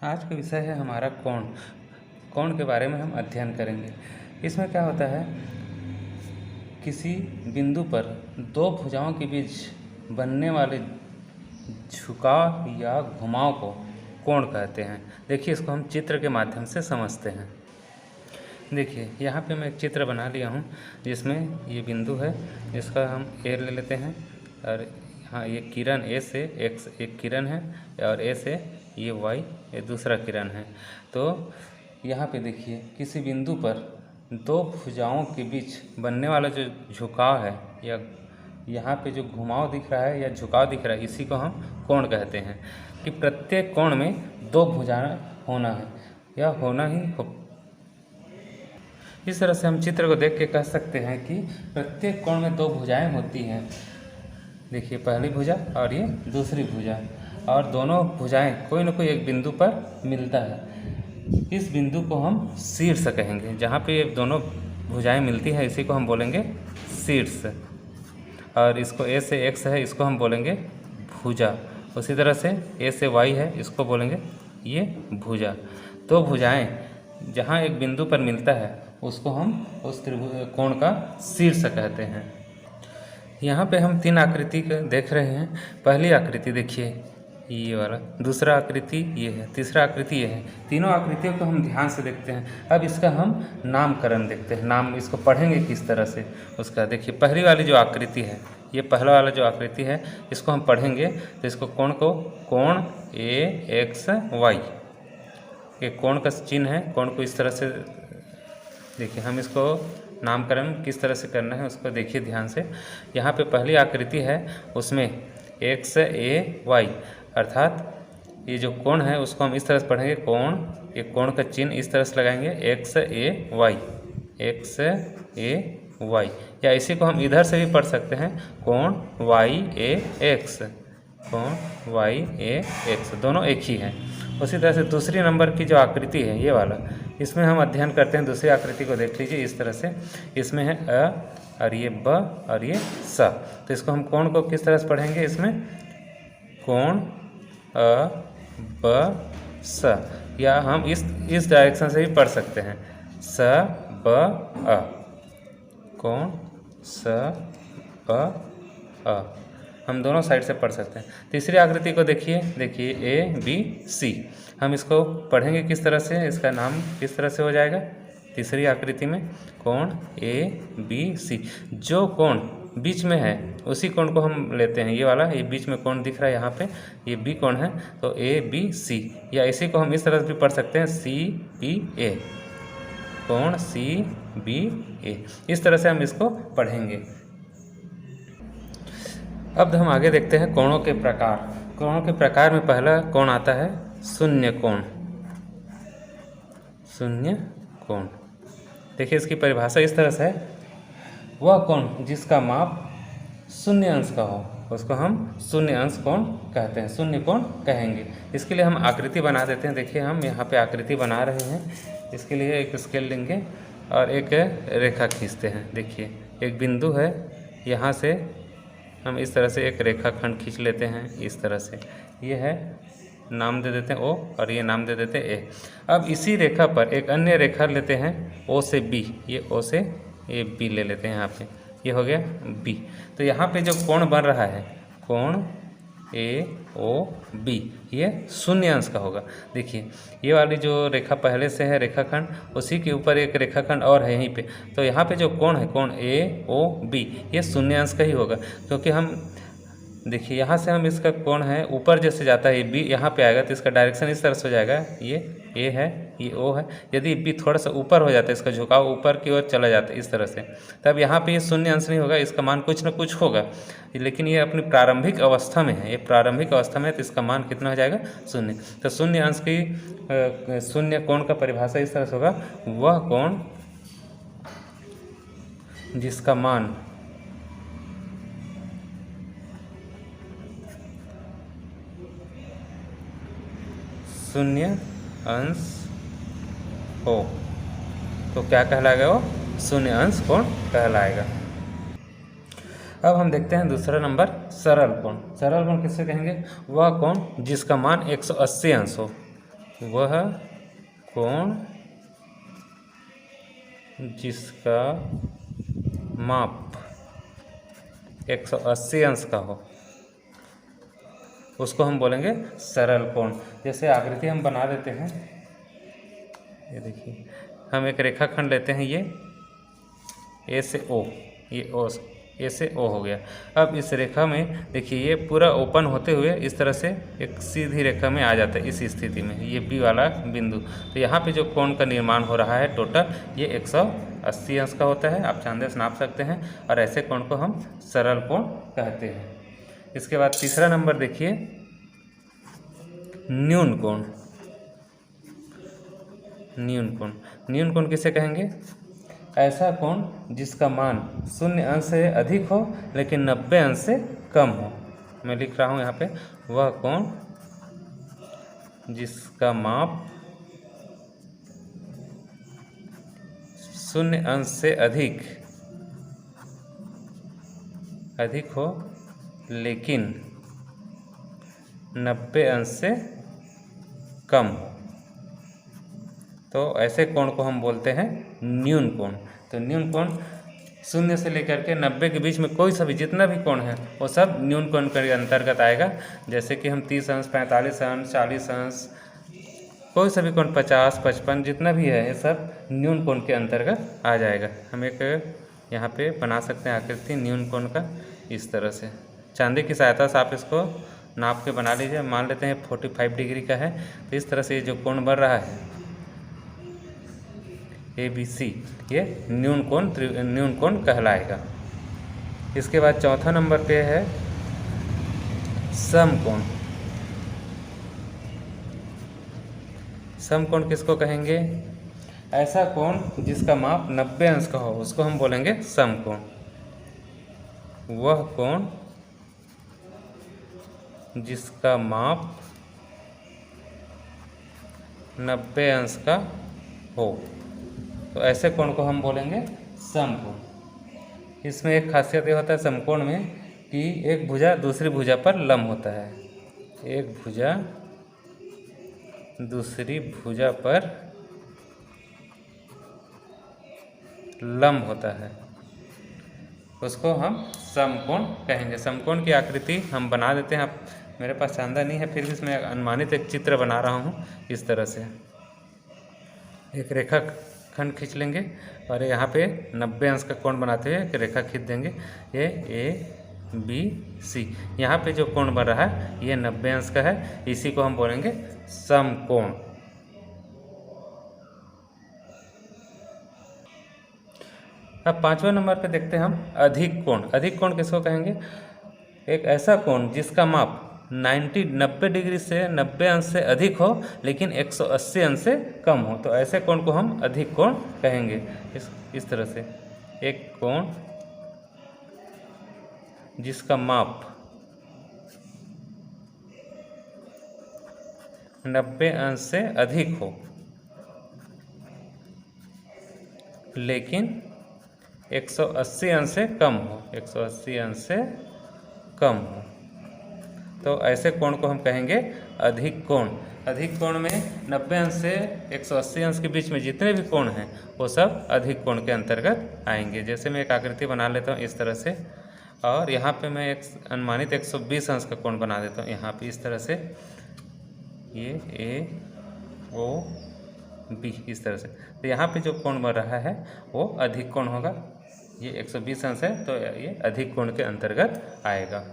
आज का विषय है हमारा कोण। कोण के बारे में हम अध्ययन करेंगे। इसमें क्या होता है, किसी बिंदु पर दो भुजाओं के बीच बनने वाले झुकाव या घुमाव को कोण कहते हैं। देखिए, इसको हम चित्र के माध्यम से समझते हैं। देखिए, यहाँ पे मैं एक चित्र बना लिया हूँ जिसमें ये बिंदु है, इसका हम ए ले लेते हैं और हाँ, ये किरण ए से एक्स एक किरण है और ए से ये वाई ये दूसरा किरण है। तो यहाँ पे देखिए, किसी बिंदु पर दो भुजाओं के बीच बनने वाला जो झुकाव है या यहाँ पे जो घुमाव दिख रहा है या झुकाव दिख रहा है, इसी को हम कोण कहते हैं। कि प्रत्येक कोण में दो भुजाएं होना है या होना ही हो। इस तरह से हम चित्र को देख के कह सकते हैं कि प्रत्येक कोण में दो भुजाएं होती हैं। देखिए, पहली भुजा और ये दूसरी भुजा, और दोनों भुजाएं कोई न कोई एक बिंदु पर मिलता है। इस बिंदु को हम शीर्ष कहेंगे। जहाँ पे ये दोनों भुजाएं मिलती हैं, इसी को हम बोलेंगे शीर्ष। और इसको ए से एक्स है, इसको हम बोलेंगे भुजा। उसी तरह से ए से वाई है, इसको बोलेंगे ये भुजा। तो भुजाएं जहाँ एक बिंदु पर मिलता है, उसको हम उस त्रिभुज कोण का शीर्ष कहते हैं। यहाँ पे हम तीन आकृति देख रहे हैं। पहली आकृति देखिए ये वाला, दूसरा आकृति ये है, तीसरा आकृति ये है। तीनों आकृतियों को हम ध्यान से देखते हैं। अब इसका हम नामकरण देखते हैं, नाम इसको पढ़ेंगे किस तरह से उसका। देखिए, पहली वाली जो आकृति है, ये पहला वाला जो आकृति है, इसको हम पढ़ेंगे तो इसको कोण ए एक्स वाई, ये कोण का चिन्ह है। कोण को इस तरह से देखिए, हम इसको नामकरण किस तरह से करना है उसको देखिए ध्यान से। यहाँ पे पहली आकृति है, उसमें एक्स ए वाई, अर्थात ये जो कोण है उसको हम इस तरह से पढ़ेंगे कोण, ये कोण का चिन्ह इस तरह से लगाएंगे एक्स ए वाई, एक्स ए वाई। या इसी को हम इधर से भी पढ़ सकते हैं कोण वाई ए एक्स, कोण वाई ए एक्स, दोनों एक ही हैं। उसी तरह से दूसरी नंबर की जो आकृति है ये वाला, इसमें हम अध्ययन करते हैं। दूसरी आकृति को देख लीजिए इस तरह से, इसमें है अ और ये ब और ये स। तो इसको हम कोण को किस तरह से पढ़ेंगे, इसमें कोण अ ब स, या हम इस डायरेक्शन से भी पढ़ सकते हैं स ब अ, कोण स ब अ, हम दोनों साइड से पढ़ सकते हैं। तीसरी आकृति को देखिए ए बी सी, हम इसको पढ़ेंगे किस तरह से, इसका नाम किस तरह से हो जाएगा। तीसरी आकृति में कोण ए बी सी, जो कोण बीच में है उसी कोण को हम लेते हैं। ये वाला, ये बीच में कोण दिख रहा है यहाँ पे, ये बी कोण है, तो ए बी सी, या इसी को हम इस तरह से भी पढ़ सकते हैं सी बी ए, कोण सी बी ए। इस तरह से हम इसको पढ़ेंगे। अब हम आगे देखते हैं कोणों के प्रकार। कोणों के प्रकार में पहला कोण आता है शून्य कोण। शून्य कोण, देखिए इसकी परिभाषा इस तरह से है, वह कोण जिसका माप शून्य अंश का हो उसको हम शून्य अंश कोण कहते हैं, शून्य कोण कहेंगे। इसके लिए हम आकृति बना देते हैं। देखिए, हम यहाँ पे आकृति बना रहे हैं। इसके लिए एक स्केल लेंगे और एक रेखा खींचते हैं। देखिए, एक बिंदु है, यहाँ से हम इस तरह से एक रेखाखंड खींच लेते हैं। इस तरह से ये है, नाम दे देते हैं ओ और ये नाम दे देते हैं ए। अब इसी रेखा पर एक अन्य रेखा लेते हैं ओ से बी, ये ओ से ये बी ले लेते हैं। यहाँ पे ये हो गया बी। तो यहाँ पे जो कोण बन रहा है कोण ए ओ बी, ये शून्य अंश का होगा। देखिए, ये वाली जो रेखा पहले से है रेखाखंड, उसी के ऊपर एक रेखाखंड और है यहीं पे। तो यहाँ पे जो कोण है कोण ए ओ बी, ये शून्य अंश का ही होगा, क्योंकि हम देखिए यहाँ से हम इसका कोण है ऊपर जैसे जाता है, ये बी यहाँ पे आएगा तो इसका डायरेक्शन इस तरह से हो जाएगा, ये ए है ये ओ है। यदि बी थोड़ा सा ऊपर हो जाता है, इसका झुकाव ऊपर की ओर चला जाता है इस तरह से, तब यहाँ पे ये शून्य अंश नहीं होगा, इसका मान कुछ ना कुछ होगा। लेकिन ये अपनी प्रारंभिक अवस्था में है, ये प्रारंभिक अवस्था में है, तो इसका मान कितना हो जाएगा शून्य। तो शून्य अंश की शून्य कोण का परिभाषा इस तरह से होगा, वह कोण जिसका मान शून्य अंश हो तो क्या कहलाएगा, वो शून्य अंश कोण कहलाएगा। अब हम देखते हैं दूसरा नंबर सरल कोण। सरल कोण किससे कहेंगे, वह कोण जिसका मान 180 अंश हो। वह कोण जिसका माप 180 अंश का हो उसको हम बोलेंगे सरल कोण। जैसे आकृति हम बना देते हैं, ये देखिए, हम एक रेखाखंड लेते हैं, ये ए से ओ, ये ओ ए से ओ हो गया। अब इस रेखा में देखिए ये पूरा ओपन होते हुए इस तरह से एक सीधी रेखा में आ जाता है। इस स्थिति में ये बी वाला बिंदु, तो यहाँ पे जो कोण का निर्माण हो रहा है टोटल ये 180 अंश का होता है। आप चांदे से नाप सकते हैं, और ऐसे कोण को हम सरल कोण कहते हैं। इसके बाद तीसरा नंबर देखिए, न्यून कोण। न्यून कोण, न्यून कोण किसे कहेंगे? ऐसा कोण जिसका मान 0 अंश से अधिक हो लेकिन 90 अंश से कम हो। मैं लिख रहा हूँ यहाँ पे, वह कोण जिसका माप 0 अंश से अधिक हो लेकिन 90 अंश से कम हो, तो ऐसे कोण को हम बोलते हैं न्यून कोण। तो न्यून कोण 0 से लेकर के 90 के बीच में कोई सा भी जितना भी कोण है वो सब न्यून कोण के अंतर्गत आएगा। जैसे कि हम 30 अंश, 45 अंश, 40 अंश, कोई सा भी कोण 50, 55 जितना भी है ये सब न्यून कोण के अंतर्गत आ जाएगा। हम एक यहाँ पे बना सकते हैं आकृति न्यून कोण का, इस तरह से चांदी की सहायता से आप इसको नाप के बना लीजिए। मान लेते हैं 45 डिग्री का है, तो इस तरह से जो कोण बन रहा है ABC, ये न्यून कोण कहलाएगा। इसके बाद चौथा नंबर पे है समकोण। समकोण किसको कहेंगे? ऐसा कोण जिसका माप 90 अंश का हो उसको हम बोलेंगे समकोण। वह कोण जिसका माप 90 अंश का हो, तो ऐसे कोण को हम बोलेंगे समकोण। इसमें एक खासियत ये होता है समकोण में कि एक भुजा दूसरी भुजा पर लंब होता है। एक भुजा दूसरी भुजा पर लंब होता है, उसको हम समकोण कहेंगे। समकोण की आकृति हम बना देते हैं। आप, मेरे पास चांदा नहीं है, फिर भी इसमें अनुमानित एक चित्र बना रहा हूँ। इस तरह से एक रेखा खंड खींच लेंगे और यहाँ पे 90 अंश का कोण बनाते हुए एक रेखा खींच देंगे। ये ABC, यहाँ पे जो कोण बन रहा है ये 90 अंश का है, इसी को हम बोलेंगे समकोण। अब 5वें नंबर पे देखते हैं हम अधिक कोण। अधिक कोण किसको कहेंगे? एक ऐसा कोण जिसका माप 90 डिग्री से 90 अंश से अधिक हो लेकिन 180 अंश से कम हो, तो ऐसे कोण को हम अधिक कोण कहेंगे। इस तरह से एक कोण जिसका माप 90 अंश से अधिक हो लेकिन 180 अंश से कम हो, 180 अंश से कम हो, तो ऐसे कोण को हम कहेंगे अधिक कोण। अधिक कोण में 90 अंश से 180 अंश के बीच में जितने भी कोण हैं वो सब अधिक कोण के अंतर्गत आएंगे। जैसे मैं एक आकृति बना लेता हूँ इस तरह से, और यहाँ पे मैं एक अनुमानित 120 अंश का कोण बना देता हूँ। यहाँ पे इस तरह से ये AOB इस तरह से, तो यहाँ पे जो कोण बन रहा है वो अधिक कोण होगा। ये 120 अंश है तो ये अधिक कोण के अंतर्गत आएगा।